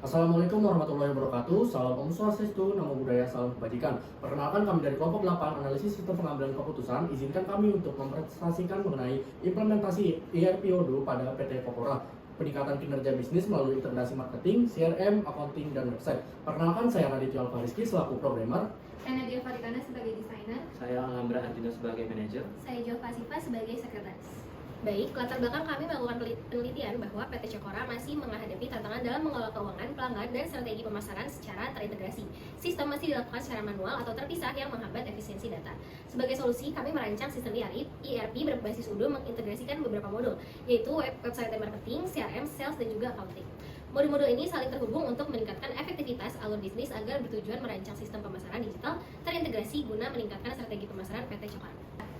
Assalamualaikum warahmatullahi wabarakatuh. Salam Om Swastiastu, Namo Buddhaya, salam kebajikan. Perkenalkan kami dari kelompok 8 analisis sistem pengambilan keputusan. Izinkan kami untuk mempresentasikan mengenai implementasi ERP Odoo pada PT Kokora. Peningkatan kinerja bisnis melalui integrasi marketing, CRM, accounting, dan website. Perkenalkan, saya Raditya Alfariski selaku programmer. Saya Nadia Farikana sebagai desainer. Saya Alhambra Arjuna sebagai manajer. Saya Jova Siva sebagai sekretaris. Baik, latar belakang kami melakukan penelitian bahwa PT Cekora masih menghadapi tantangan dalam mengelola keuangan, pelanggan, dan strategi pemasaran secara terintegrasi. Sistem masih dilakukan secara manual atau terpisah yang menghambat efisiensi data. Sebagai solusi, kami merancang sistem ERP berbasis Odoo mengintegrasikan beberapa modul, yaitu website marketing, CRM, sales, dan juga accounting. Modul-modul ini saling terhubung untuk meningkatkan efektivitas alur bisnis agar bertujuan merancang sistem pemasaran digital terintegrasi guna meningkatkan strategi pemasaran PT Cekora.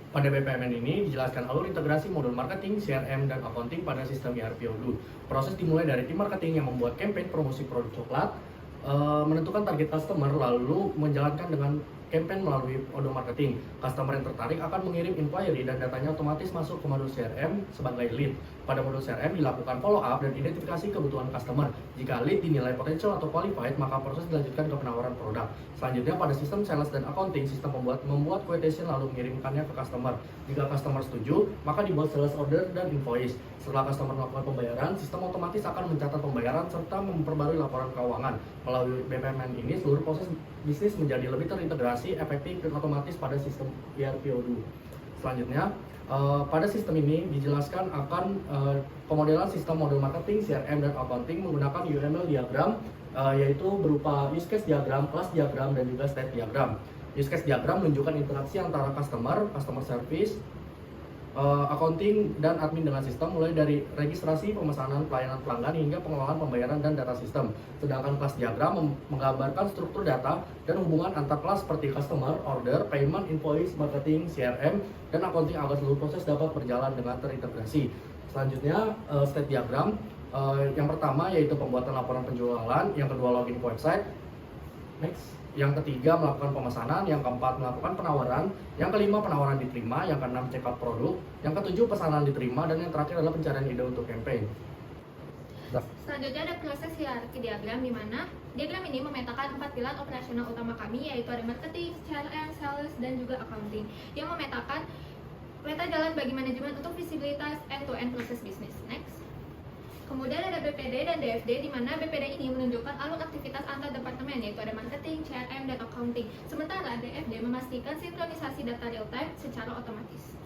Pada BPMN ini dijelaskan alur integrasi modul marketing, CRM, dan accounting pada sistem ERP Odoo. Proses dimulai dari tim marketing yang membuat campaign promosi produk coklat, menentukan target customer, lalu menjalankan dengan campaign melalui Odoo marketing. Customer yang tertarik akan mengirim inquiry dan datanya otomatis masuk ke modul CRM sebagai lead. Pada modul CRM dilakukan follow up dan identifikasi kebutuhan customer. Jika lead dinilai potensial atau qualified, maka proses dilanjutkan ke penawaran produk. Selanjutnya pada sistem sales dan accounting, sistem membuat quotation lalu mengirimkannya ke customer. Jika customer setuju, maka dibuat sales order dan invoice. Setelah customer melakukan pembayaran, sistem otomatis akan mencatat pembayaran serta memperbarui laporan keuangan. Melalui BPMN ini, seluruh proses bisnis menjadi lebih terintegrasi, efektif, dan otomatis pada sistem ERP Odoo. Selanjutnya, pada sistem ini dijelaskan akan pemodelan sistem modul marketing, CRM, dan accounting menggunakan UML diagram, yaitu berupa use case diagram, class diagram, dan juga state diagram. Use case diagram menunjukkan interaksi antara customer service, accounting, dan admin dengan sistem, mulai dari registrasi, pemesanan, pelayanan pelanggan, hingga pengelolaan pembayaran dan data sistem. Sedangkan kelas diagram menggambarkan struktur data dan hubungan antar kelas seperti customer, order, payment, invoice, marketing, CRM, dan accounting agar seluruh proses dapat berjalan dengan terintegrasi. Selanjutnya, state diagram. Yang pertama yaitu pembuatan laporan penjualan, yang kedua login ke website. Next. Yang ketiga melakukan pemesanan, yang keempat melakukan penawaran, yang kelima penawaran diterima, yang keenam check out produk, yang ketujuh pesanan diterima, dan yang terakhir adalah pencarian ide untuk campaign. Selanjutnya ada proses hierarki diagram, di mana diagram ini memetakan 4 pilar operasional utama kami, yaitu ada marketing, CRM, sales, dan juga accounting, yang memetakan peta jalan bagi manajemen untuk visibilitas end-to-end proses bisnis. Next. Kemudian ada BPD dan DFD, di mana BPD ini menunjukkan alur aktivitas antar departemen, yaitu ada marketing, CRM, dan accounting. Sementara DFD memastikan sinkronisasi data real time secara otomatis.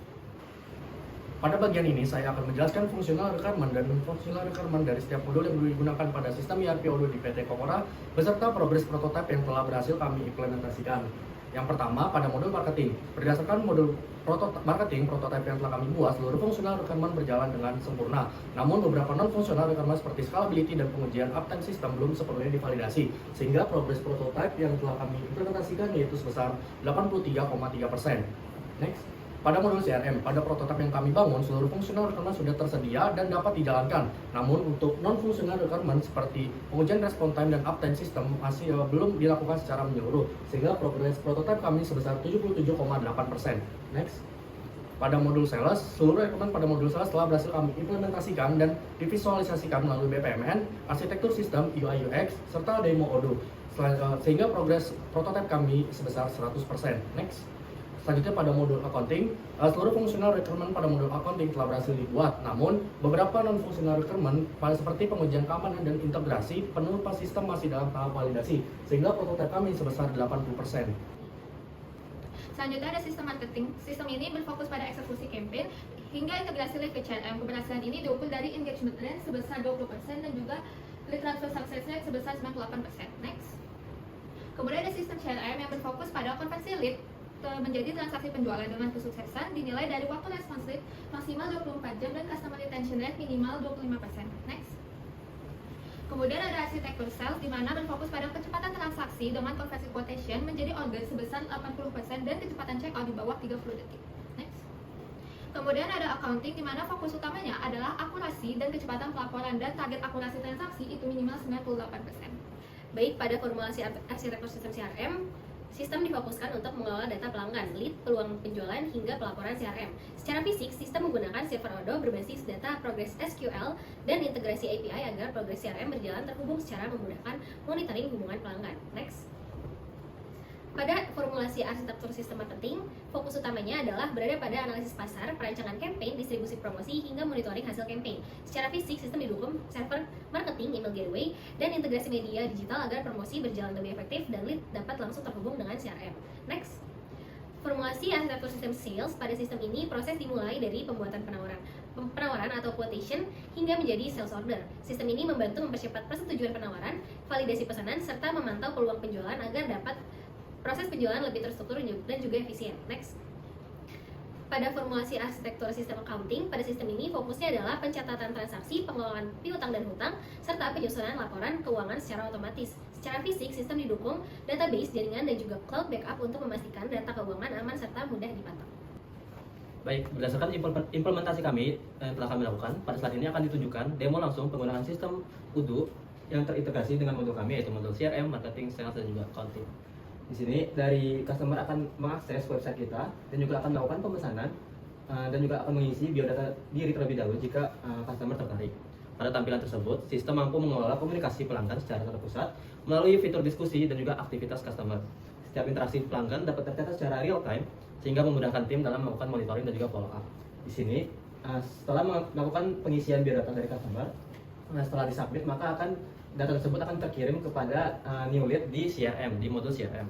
Pada bagian ini saya akan menjelaskan fungsional requirement dan non-fungsional requirement dari setiap modul yang digunakan pada sistem ERP Odoo di PT Kokora, beserta progres prototipe yang telah berhasil kami implementasikan. Yang pertama, pada modul marketing. Berdasarkan modul marketing prototipe yang telah kami buat, seluruh fungsional requirement berjalan dengan sempurna. Namun beberapa non-fungsional requirement seperti scalability dan pengujian uptime system belum sepenuhnya divalidasi, sehingga progres prototipe yang telah kami implementasikan yaitu sebesar 83,3%. Next. Pada modul CRM, pada prototipe yang kami bangun, seluruh fungsional requirement sudah tersedia dan dapat dijalankan. Namun untuk non-fungsional requirement seperti pengujian response time dan uptime system masih belum dilakukan secara menyeluruh, sehingga progres prototipe kami sebesar 77,8%. Next. Pada modul sales, seluruh requirement pada modul sales telah berhasil kami implementasikan dan divisualisasikan melalui BPMN, arsitektur sistem, UI UX, serta demo Odoo, sehingga progres prototipe kami sebesar 100%. Next. Selanjutnya pada modul accounting, seluruh fungsional requirement pada modul accounting telah berhasil dibuat. Namun, beberapa non-fungsional requirement seperti pengujian keamanan dan integrasi penutupan sistem masih dalam tahap validasi, sehingga prototipe kami sebesar 80%. Selanjutnya ada sistem marketing. Sistem ini berfokus pada eksekusi campaign hingga integrasi lead ke CRM. Keberhasilan ini diukur dari engagement rate sebesar 20% dan juga lead transfer success rate sebesar 98%. Next. Kemudian ada sistem CRM yang berfokus pada konversi lead menjadi transaksi penjualan dengan kesuksesan dinilai dari waktu response rate maksimal 24 jam dan customer retention rate minimal 25%. Next. Kemudian ada arsitektur sales, di mana berfokus pada kecepatan transaksi dengan konversi quotation menjadi order sebesar 80% dan kecepatan checkout di bawah 30 detik. Next. Kemudian ada accounting, di mana fokus utamanya adalah akurasi dan kecepatan pelaporan, dan target akurasi transaksi itu minimal 98%. Baik, pada formulasi arsitektur sistem CRM, Sistem difokuskan untuk mengelola data pelanggan, lead, peluang penjualan, hingga pelaporan CRM. Secara fisik, sistem menggunakan server Odoo berbasis data Progress SQL dan integrasi API agar Progress CRM berjalan terhubung secara memudahkan monitoring hubungan pelanggan. Next. Pada formulasi arsitektur sistem marketing, fokus utamanya adalah berada pada analisis pasar, perancangan campaign, distribusi promosi, hingga monitoring hasil campaign. Secara fisik, sistem didukung server marketing, email gateway, dan integrasi media digital agar promosi berjalan lebih efektif dan lead dapat langsung terhubung dengan CRM. Next. Formulasi arsitektur sistem sales. Pada sistem ini, proses dimulai dari pembuatan penawaran atau quotation hingga menjadi sales order. Sistem ini membantu mempercepat persetujuan penawaran, validasi pesanan, serta memantau peluang penjualan agar dapat proses penjualan lebih terstruktur dan juga efisien. Next. Pada formulasi arsitektur sistem accounting, pada sistem ini fokusnya adalah pencatatan transaksi, pengelolaan piutang dan hutang, serta penyusunan laporan keuangan secara otomatis. Secara fisik, sistem didukung database, jaringan, dan juga cloud backup untuk memastikan data keuangan aman serta mudah dipantau. Baik, berdasarkan implementasi kami yang telah kami lakukan, pada saat ini akan ditunjukkan demo langsung penggunaan sistem Odoo yang terintegrasi dengan modul kami, yaitu modul CRM, marketing, sales, dan juga accounting. Di sini dari customer akan mengakses website kita dan juga akan melakukan pemesanan dan juga akan mengisi biodata diri terlebih dahulu jika customer tertarik. Pada tampilan tersebut, sistem mampu mengelola komunikasi pelanggan secara terpusat melalui fitur diskusi dan juga aktivitas customer. Setiap interaksi pelanggan dapat tercatat secara real time sehingga memudahkan tim dalam melakukan monitoring dan juga follow up. Di sini, setelah melakukan pengisian biodata dari customer, setelah disubmit maka data tersebut akan terkirim kepada new lead di CRM, di modul CRM.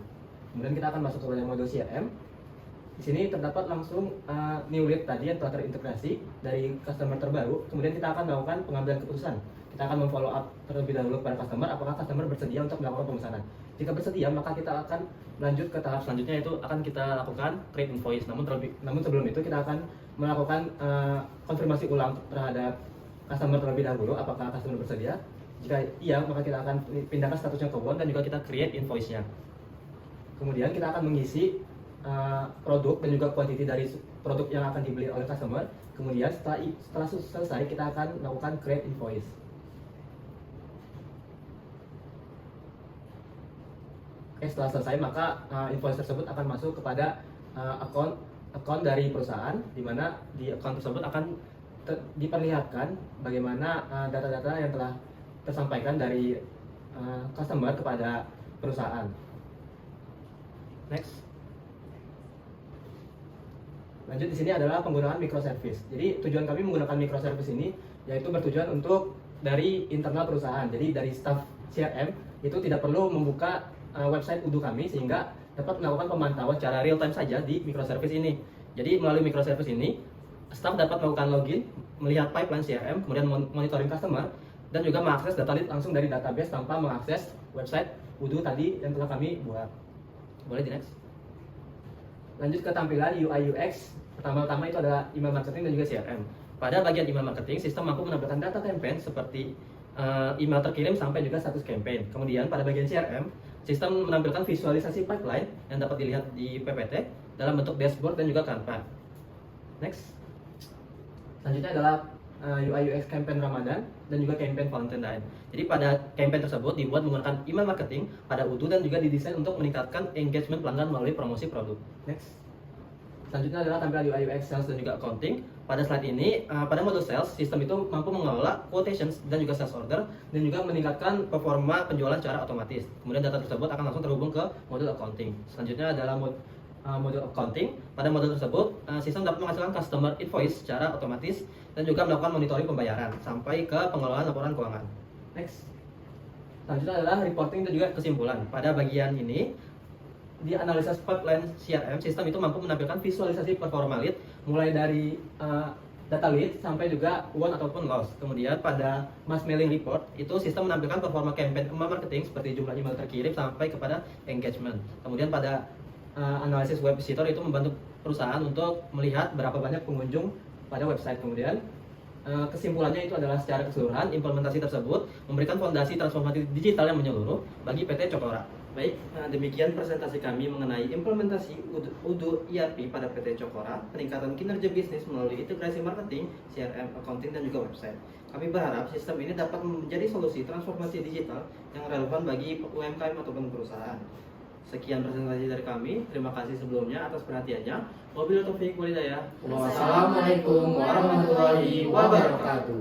Kemudian kita akan masuk ke modul CRM. Di sini terdapat langsung new lead tadi yang telah terintegrasi dari customer terbaru. Kemudian kita akan melakukan pengambilan keputusan. Kita akan memfollow up terlebih dahulu kepada customer, apakah customer bersedia untuk melakukan pemesanan. Jika bersedia, maka kita akan lanjut ke tahap selanjutnya, yaitu akan kita lakukan create invoice. Namun sebelum itu kita akan melakukan konfirmasi ulang terhadap customer terlebih dahulu, apakah customer bersedia. Jika iya, maka kita akan pindahkan statusnya ke won dan juga kita create invoice-nya. Kemudian kita akan mengisi produk dan juga quantity dari produk yang akan dibeli oleh customer. Kemudian setelah selesai, kita akan melakukan create invoice. Oke, setelah selesai maka invoice tersebut akan masuk kepada account dari perusahaan, di mana di account tersebut akan diperlihatkan bagaimana data-data yang telah tersampaikan dari customer kepada perusahaan. Next. Lanjut, di sini adalah penggunaan microservice. Jadi tujuan kami menggunakan microservice ini yaitu bertujuan untuk dari internal perusahaan. Jadi dari staff CRM itu tidak perlu membuka website Odoo kami sehingga dapat melakukan pemantauan secara real time saja di microservice ini. Jadi melalui microservice ini, staff dapat melakukan login, melihat pipeline CRM, kemudian monitoring customer, dan juga mengakses data lead langsung dari database tanpa mengakses website Odoo tadi yang telah kami buat. Boleh di next. Lanjut ke tampilan UI UX. Pertama-tama itu adalah email marketing dan juga CRM. Pada bagian email marketing, sistem mampu menampilkan data campaign seperti email terkirim sampai juga status campaign. Kemudian pada bagian CRM, sistem menampilkan visualisasi pipeline yang dapat dilihat di PPT dalam bentuk dashboard dan juga Canva. Next. Selanjutnya adalah UI UX campaign Ramadan dan juga campaign Valentine. Jadi pada campaign tersebut dibuat menggunakan email marketing pada Odoo dan juga didesain untuk meningkatkan engagement pelanggan melalui promosi produk. Next. Selanjutnya adalah tampilan UI UX sales dan juga accounting. Pada slide ini, pada modul sales, sistem itu mampu mengelola quotations dan juga sales order dan juga meningkatkan performa penjualan secara otomatis. Kemudian data tersebut akan langsung terhubung ke modul accounting. Selanjutnya adalah modul accounting. Pada modul tersebut, sistem dapat menghasilkan customer invoice secara otomatis dan juga melakukan monitoring pembayaran sampai ke pengelolaan laporan keuangan. Next. Selanjutnya adalah reporting dan juga kesimpulan. Pada bagian ini, di analisa pipeline CRM, sistem itu mampu menampilkan visualisasi performa lead mulai dari data lead sampai juga won ataupun loss. Kemudian pada mass mailing report itu sistem menampilkan performa campaign email marketing seperti jumlah email terkirim sampai kepada engagement. Kemudian pada analisis web visitor itu membantu perusahaan untuk melihat berapa banyak pengunjung pada website. Kemudian kesimpulannya itu adalah secara keseluruhan implementasi tersebut memberikan fondasi transformasi digital yang menyeluruh bagi PT Cokora. Baik, demikian presentasi kami mengenai implementasi Odoo ERP pada PT Cokora, peningkatan kinerja bisnis melalui integrasi marketing, CRM, accounting, dan juga website. Kami berharap sistem ini dapat menjadi solusi transformasi digital yang relevan bagi UMKM ataupun perusahaan. Sekian presentasi dari kami. Terima kasih sebelumnya atas perhatiannya. Wabillahi taufiq wal hidayah. Wassalamualaikum warahmatullahi wabarakatuh.